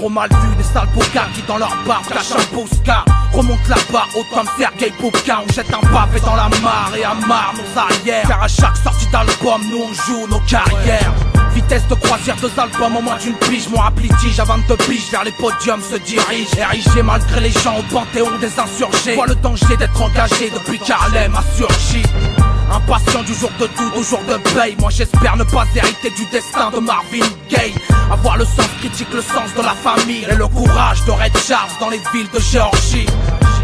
trop mal vu, des sales bocards qui dans leur bar cachent un Bouska. Remonte la barre haute comme Sergei Poupka. On jette un pavé dans la mare et amarre nos arrières, car à chaque sortie d'album, nous on joue nos carrières. Vitesse de croisière, 2 albums en moins d'une pige. Mon rap litige à 22 piges vers les podiums se dirige. érigé malgré les gens au panthéon des insurgés. Vois le danger d'être engagé depuis qu'Harlem a surgi. Impatient du jour de doute au jour de paye. Moi j'espère ne pas hériter du destin de Marvin Gaye. Avoir le sens critique, le sens de la famille et le courage de Red Charles dans les villes de Géorgie.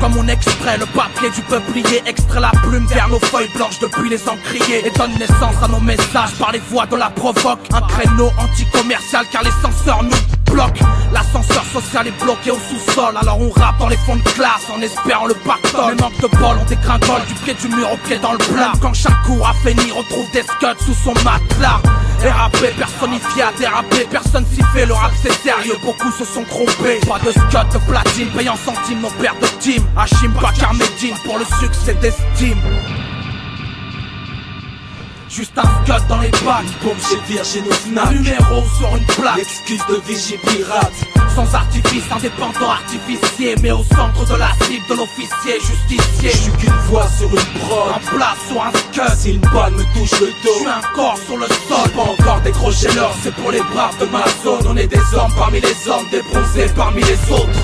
Comme on extrait le papier du peuplier, extrait la plume vers nos feuilles blanches depuis les encriers, et donne naissance à nos messages par les voix de la provoque. Un créneau anti-commercial car les censeurs nous bloquent. L'ascenseur social est bloqué au sous-sol, alors on rappe dans les fonds de classe en espérant le pactole. Les manques de bol, on dégringole du pied du mur au pied dans le plat. Quand chaque cours a fini, retrouve des scuds sous son matelas. RAP personnifié à déraper, personne s'y fait, le rap c'est sérieux, beaucoup se sont trompés. Pas de scud de platine, payant centimes nos pères de team. Hachim Bakar Medine pour le succès d'estime. Juste un scud dans les bacs, bombe chez Virgin au Fnac. Un numéro sur une plaque, l'excuse de vigie pirate. Sans artifice, indépendant artificier, mais au centre de la cible de l'officier justicier. Je suis qu'une voix sur une prod, un plat sur un scud. Si une balle me touche le dos, je suis un corps sur le sol. Pas encore décroché l'or, c'est pour les braves de ma zone. On est des hommes parmi les hommes, des bronzés parmi les autres.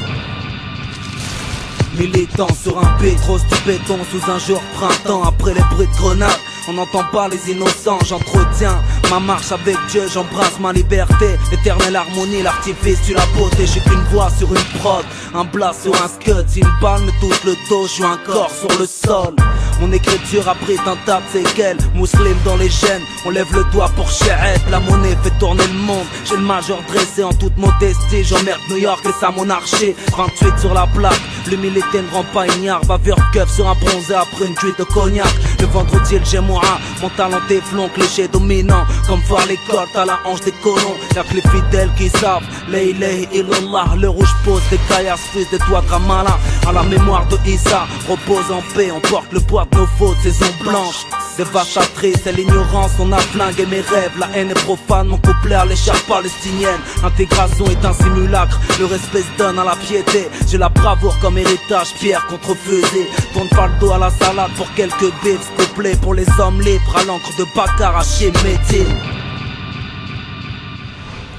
Militant sur un beat, rose du béton sous un jour printemps. Après les bruits de grenades, on n'entend pas les innocents. J'entretiens ma marche avec Dieu, j'embrasse ma liberté. Éternelle harmonie, l'artifice tue la beauté. Je suis qu'une voix sur une prod, un blast sur un scud. Si une balle me touche le dos, je suis un corps sur le sol. Mon écriture abrite un tas de séquelles, musulmans dans les gènes. On lève le doigt pour Shéret, la monnaie fait tourner le monde. J'ai le majeur dressé en toute modestie. J'emmerde New York et sa monarchie. 28 sur la plaque, l'humilité ne rend pas ignare. Bavure keuf sur un bronzé après une cuite de cognac. Le vendredi le Gémoura, mon talent déflon, cliché dominant. Comme voir les cordes à la hanche des colons. Y'a que les fidèles qui savent, la ilaha illallah. Le rouge pose des caillasses, fils des doigts de Ramallah. À la mémoire de Issa, repose en paix. On porte le poids de nos fautes, saison blanche. Dévastatrice, c'est l'ignorance, on a flingué mes rêves. La haine est profane, mon couplet à l'écharpe palestinienne. L'intégration est un simulacre, le respect se donne à la piété. J'ai la bravoure comme héritage, pierre contre fusée. Tourne pas le dos à la salade pour quelques bifs. S'il te plaît, pour les hommes libres, à l'encre de Bakar, à chier métier.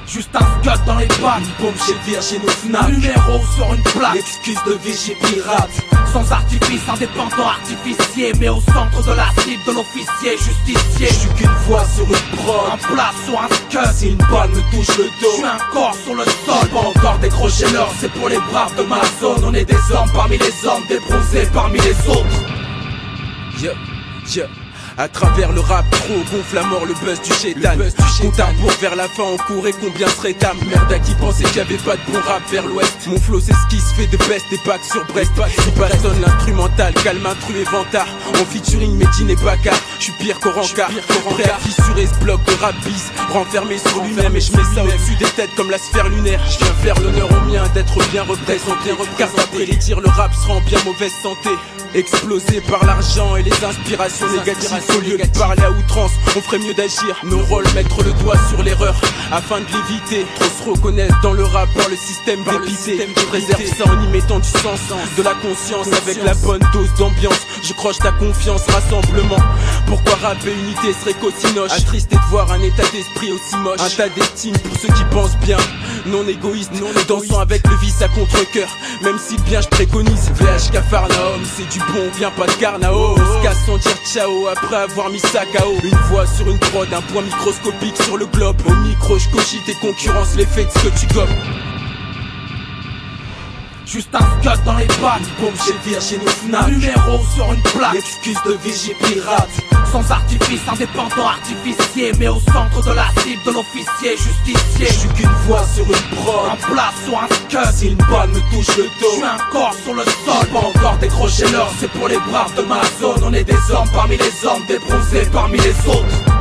Juste un scud dans les bacs, bombe chez Virgin au Fnac. Un numéro sur une plaque, l'excuse de vigie pirate. Sans artifice, indépendant artificier, mais au centre de la cible de l'officier justicier. Je suis qu'une voix sur une prod, un plat sur un scud. Si une balle me touche le dos, je suis un corps sur le sol. Pas encore décroché l'or, c'est pour les braves de ma zone. On est des hommes parmi les hommes, des bronzés parmi les autres. À travers le rap trop gonfle à mort le buzz du chétan. Compte à rebours vers la fin, on courait combien serait âme. Merde à qui pensait qu'il y avait pas de bon rap vers l'ouest. Mon flow c'est ce qui se fait de best, des packs sur Brest. Si personne l'instrumental, calme intrus et vantard. En featuring Medine et Bakar, j'suis pire qu'au rencard. Prêt à fissurer ce bloc de rap bis, renfermé sur lui-même. Et j'mets ça au-dessus des têtes comme la sphère lunaire. J'viens faire l'honneur au mien d'être bien représenté. Car après les tirs, le rap sera en bien mauvaise santé. Explosé par l'argent et les inspirations négatives. Au lieu de parler à outrance, on ferait mieux d'agir. Nos rôles, mettre le doigt sur l'erreur afin de l'éviter. Trop se reconnaître dans le rap par le système dépité. Je préserve ça en y mettant du sens, de la conscience avec la bonne dose d'ambiance. Je croche ta confiance, rassemblement. Pourquoi rapper unité serait cotinoche? Attristé de voir un état d'esprit aussi moche. Un tas d'estime pour ceux qui pensent bien, non égoïste, dansant avec le vice à contre-cœur. Même si le bien je préconise, VH Cafarnaum, c'est du bon, vient pas de Carnao. On se casse sans dire ciao après avoir mis ça KO. Une voix sur une prod, un point microscopique sur le globe. Au micro je cochis tes concurrences, l'effet de ce que tu gobes. Juste un scud dans les bacs, bombe chez Virgin au Fnac. Un numéro sur une plaque, l'excuse de vigie pirate. Sans artifice, indépendant artificier, mais au centre de la cible de l'officier justicier. Je suis qu'une voix sur une prod, un plat sur un scud. Si une balle me touche le dos, je suis un corps sur le sol. Pas encore décroché l'or, c'est pour les braves de ma zone. On est des hommes parmi les hommes, des bronzés parmi les autres.